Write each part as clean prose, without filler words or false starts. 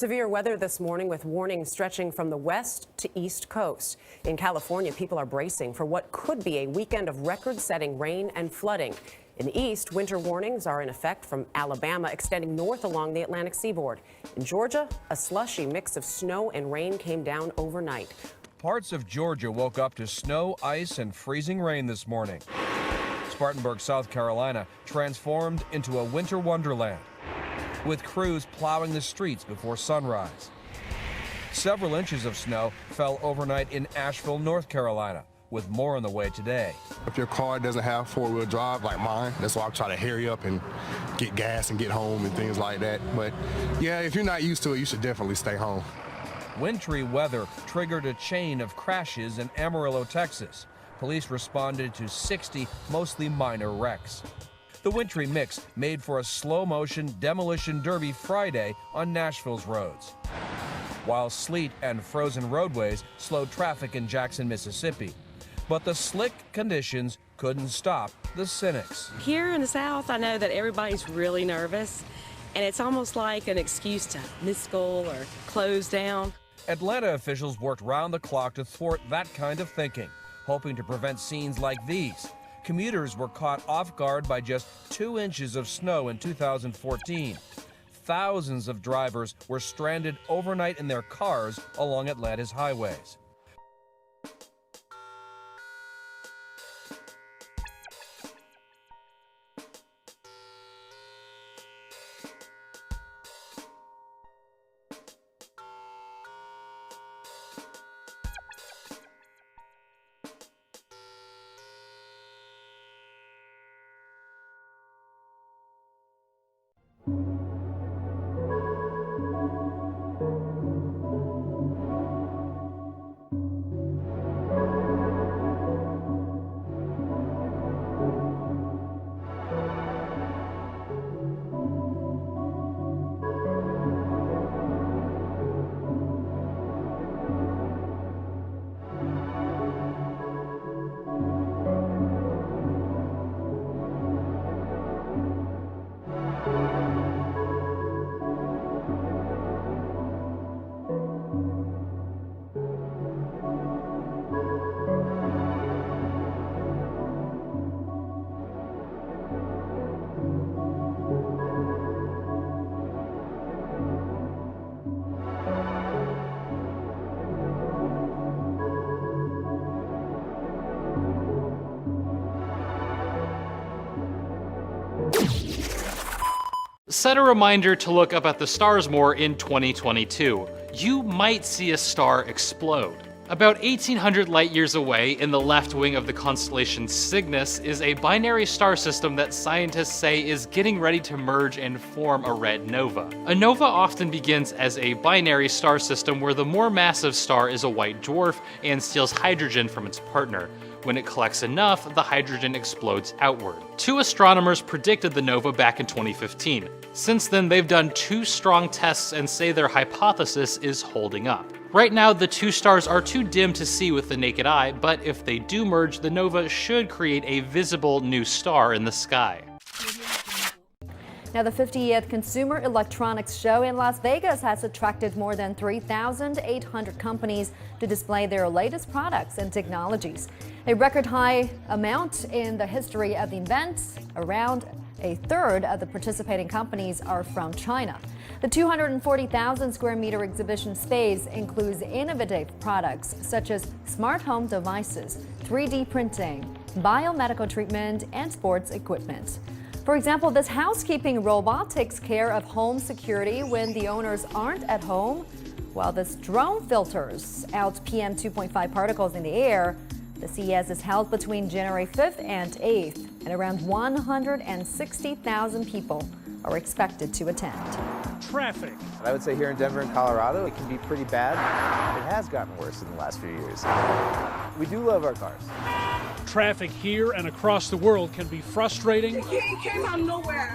Severe weather this morning with warnings stretching from the west to east coast. In California, people are bracing for what could be a weekend of record-setting rain and flooding. In the east, winter warnings are in effect from Alabama, extending north along the Atlantic seaboard. In Georgia, a slushy mix of snow and rain came down overnight. Parts of Georgia woke up to snow, ice, and freezing rain this morning. Spartanburg, South Carolina, transformed into a winter wonderland, with crews plowing the streets before sunrise. Several inches of snow fell overnight in Asheville, North Carolina, with more on the way today. If your car doesn't have four-wheel drive like mine, that's why I try to hurry up and get gas and get home and things like that. But yeah, if you're not used to it, you should definitely stay home. Wintry weather triggered a chain of crashes in Amarillo, Texas. Police responded to 60 mostly minor wrecks. The wintry mix made for a slow-motion demolition derby Friday on Nashville's roads, while sleet and frozen roadways slowed traffic in Jackson, Mississippi. But the slick conditions couldn't stop the cynics. Here in the South, I know that everybody's really nervous, and it's almost like an excuse to miss school or close down. Atlanta officials worked round the clock to thwart that kind of thinking, hoping to prevent scenes like these. Commuters were caught off guard by just 2 inches of snow in 2014. Thousands of drivers were stranded overnight in their cars along Atlanta's highways. Set a reminder to look up at the stars more in 2022. You might see a star explode. About 1,800 light years away, in the left wing of the constellation Cygnus, is a binary star system that scientists say is getting ready to merge and form a red nova. A nova often begins as a binary star system where the more massive star is a white dwarf and steals hydrogen from its partner. When it collects enough, the hydrogen explodes outward. 2 astronomers predicted the nova back in 2015. Since then, they've done 2 strong tests and say their hypothesis is holding up. Right now, the 2 stars are too dim to see with the naked eye, but if they do merge, the nova should create a visible new star in the sky. Now, the 50th Consumer Electronics Show in Las Vegas has attracted more than 3,800 companies to display their latest products and technologies. A record high amount in the history of the event. Around a third of the participating companies are from China. The 240,000 square meter exhibition space includes innovative products such as smart home devices, 3D printing, biomedical treatment, and sports equipment. For example, this housekeeping robot takes care of home security when the owners aren't at home, while this drone filters out PM 2.5 particles in the air. The CES is held between January 5th and 8th, and around 160,000 people are expected to attend. Traffic. I would say here in Denver and Colorado, it can be pretty bad. It has gotten worse in the last few years. We do love our cars. Traffic here and across the world can be frustrating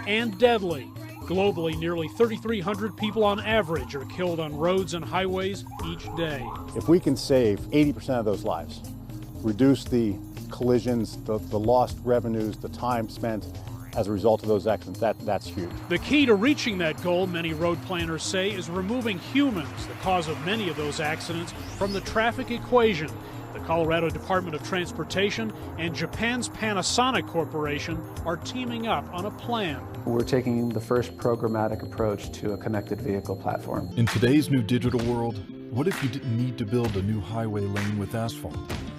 and deadly. Globally, nearly 3,300 people on average are killed on roads and highways each day. If we can save 80% of those lives, reduce the collisions, the lost revenues, the time spent, as a result of those accidents, that's huge. The key to reaching that goal, many road planners say, is removing humans, the cause of many of those accidents, from the traffic equation. The Colorado Department of Transportation and Japan's Panasonic Corporation are teaming up on a plan. We're taking the first programmatic approach to a connected vehicle platform. In today's new digital world, what if you didn't need to build a new highway lane with asphalt?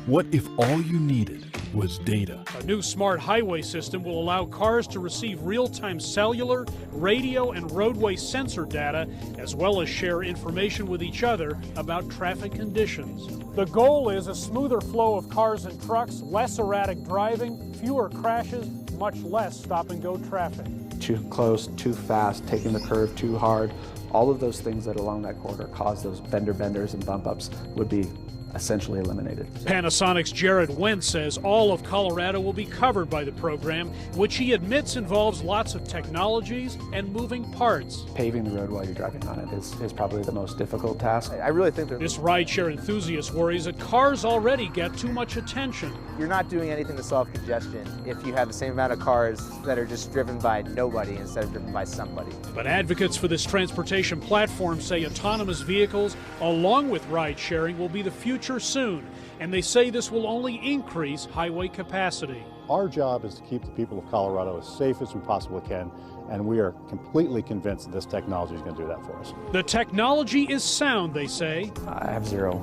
What if all you needed was data? A new smart highway system will allow cars to receive real-time cellular, radio, and roadway sensor data, as well as share information with each other about traffic conditions. The goal is a smoother flow of cars and trucks, less erratic driving, fewer crashes, much less stop-and-go traffic. Too close, too fast, taking the curve too hard, all of those things that along that corridor cause those benders and bump ups would be essentially eliminated. Panasonic's Jared Wentz says all of Colorado will be covered by the program, which he admits involves lots of technologies and moving parts. Paving the road while you're driving on it is probably the most difficult task. I really think that This rideshare enthusiast worries that cars already get too much attention. you're not doing anything to solve congestion if you have the same amount of cars that are just driven by nobody instead of driven by somebody. But advocates for this transportation platform say autonomous vehicles, along with ride sharing, will be the future soon, and they say this will only increase highway capacity. Our job is to keep the people of Colorado as safe as we possibly can, and we are completely convinced that this technology is going to do that for us. The technology is sound, they say. I have zero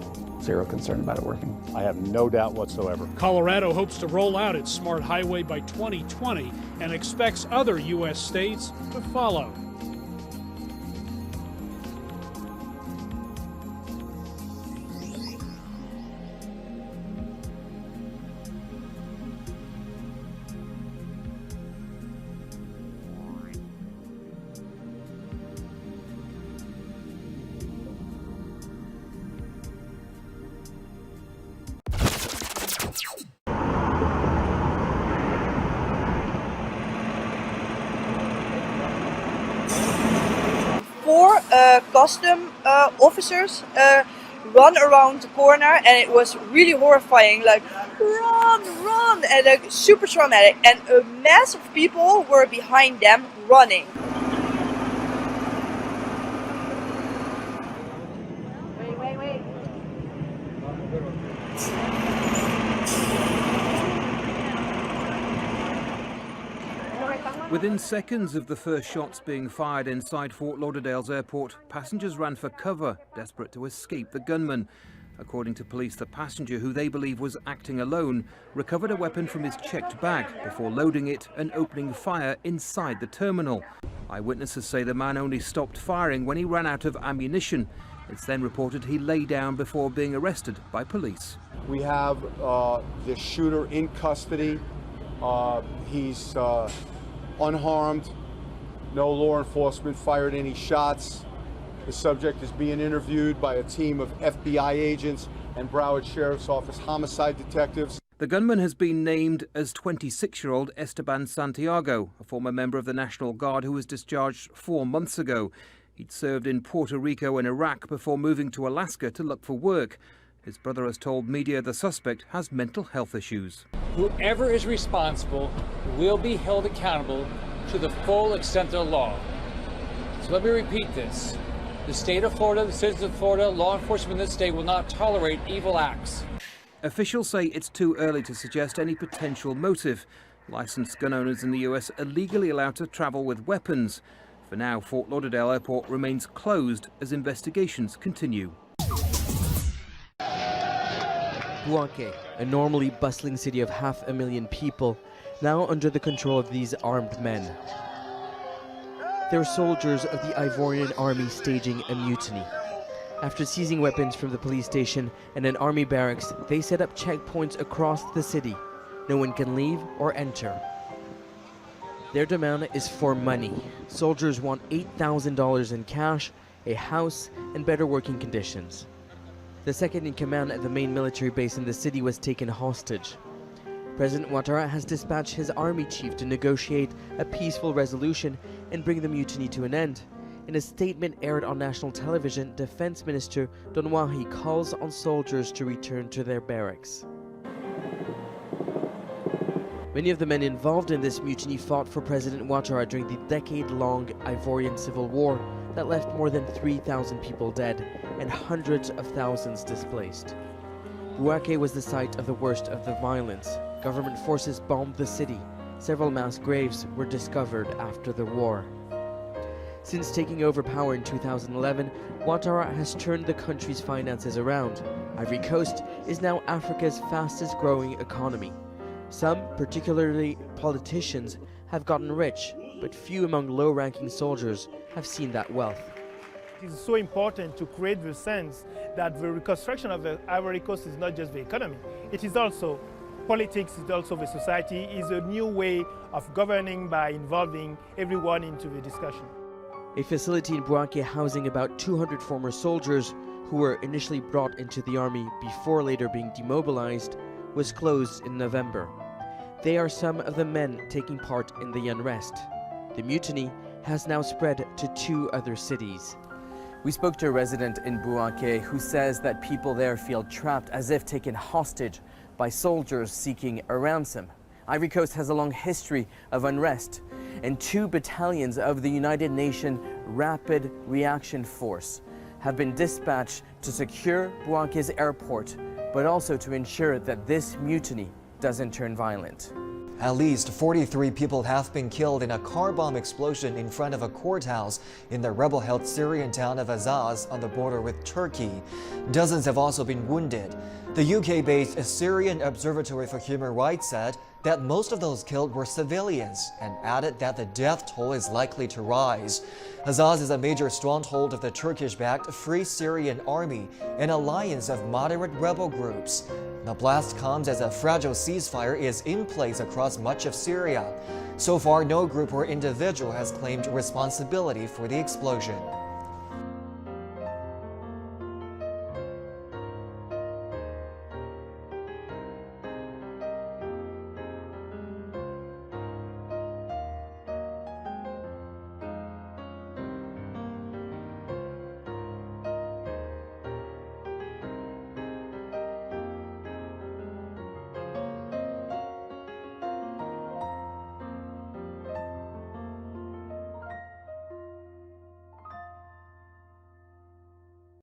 concern about it working. I have no doubt whatsoever. Colorado hopes to roll out its smart highway by 2020 and expects other U.S. states to follow. Four custom officers run around the corner, and it was really horrifying, like run, and like super traumatic, and a mass of people were behind them running. Wait. Within seconds of the first shots being fired inside Fort Lauderdale's airport, passengers ran for cover, desperate to escape the gunman. According to police, the passenger, who they believe was acting alone, recovered a weapon from his checked bag before loading it and opening fire inside the terminal. Eyewitnesses say the man only stopped firing when he ran out of ammunition. It's then reported he lay down before being arrested by police. We have the shooter in custody. He's unharmed. No law enforcement fired any shots. The subject is being interviewed by a team of FBI agents and Broward Sheriff's Office homicide detectives. The gunman has been named as 26-year-old Esteban Santiago, a former member of the National Guard who was discharged 4 months ago. He'd served in Puerto Rico and Iraq before moving to Alaska to look for work. His brother has told media the suspect has mental health issues. Whoever is responsible will be held accountable to the full extent of the law. So let me repeat this. The state of Florida, the citizens of Florida, law enforcement in this state will not tolerate evil acts. Officials say it's too early to suggest any potential motive. Licensed gun owners in the US are legally allowed to travel with weapons. For now, Fort Lauderdale Airport remains closed as investigations continue. Buake, a normally bustling city of 500,000 people, now under the control of these armed men. They're soldiers of the Ivorian army staging a mutiny. After seizing weapons from the police station and an army barracks, they set up checkpoints across the city. No one can leave or enter. Their demand is for money. Soldiers want $8,000 in cash, a house, and better working conditions. The second in command at the main military base in the city was taken hostage. President Ouattara has dispatched his army chief to negotiate a peaceful resolution and bring the mutiny to an end. In a statement aired on national television, Defense Minister Donwahi calls on soldiers to return to their barracks. Many of the men involved in this mutiny fought for President Ouattara during the decade-long Ivorian Civil War that left more than 3,000 people dead and hundreds of thousands displaced. Bouaké was the site of the worst of the violence. Government forces bombed the city. Several mass graves were discovered after the war. Since taking over power in 2011, Ouattara has turned the country's finances around. Ivory Coast is now Africa's fastest growing economy. Some, particularly politicians, have gotten rich, but few among low-ranking soldiers have seen that wealth. It is so important to create the sense that the reconstruction of the Ivory Coast is not just the economy, it is also politics, it's also the society, is a new way of governing by involving everyone into the discussion. A facility in Bouaké housing about 200 former soldiers who were initially brought into the army before later being demobilized was closed in November. They are some of the men taking part in the unrest. The mutiny has now spread to 2 other cities. We spoke to a resident in Bouaké who says that people there feel trapped as if taken hostage by soldiers seeking a ransom. Ivory Coast has a long history of unrest, and 2 battalions of the United Nations Rapid Reaction Force have been dispatched to secure Bouaké's airport, but also to ensure that this mutiny doesn't turn violent. At least 43 people have been killed in a car bomb explosion in front of a courthouse in the rebel-held Syrian town of Azaz on the border with Turkey. Dozens have also been wounded. The UK-based Syrian Observatory for Human Rights said that most of those killed were civilians and added that the death toll is likely to rise. Azaz is a major stronghold of the Turkish-backed Free Syrian Army, an alliance of moderate rebel groups. The blast comes as a fragile ceasefire is in place across much of Syria. So far, no group or individual has claimed responsibility for the explosion.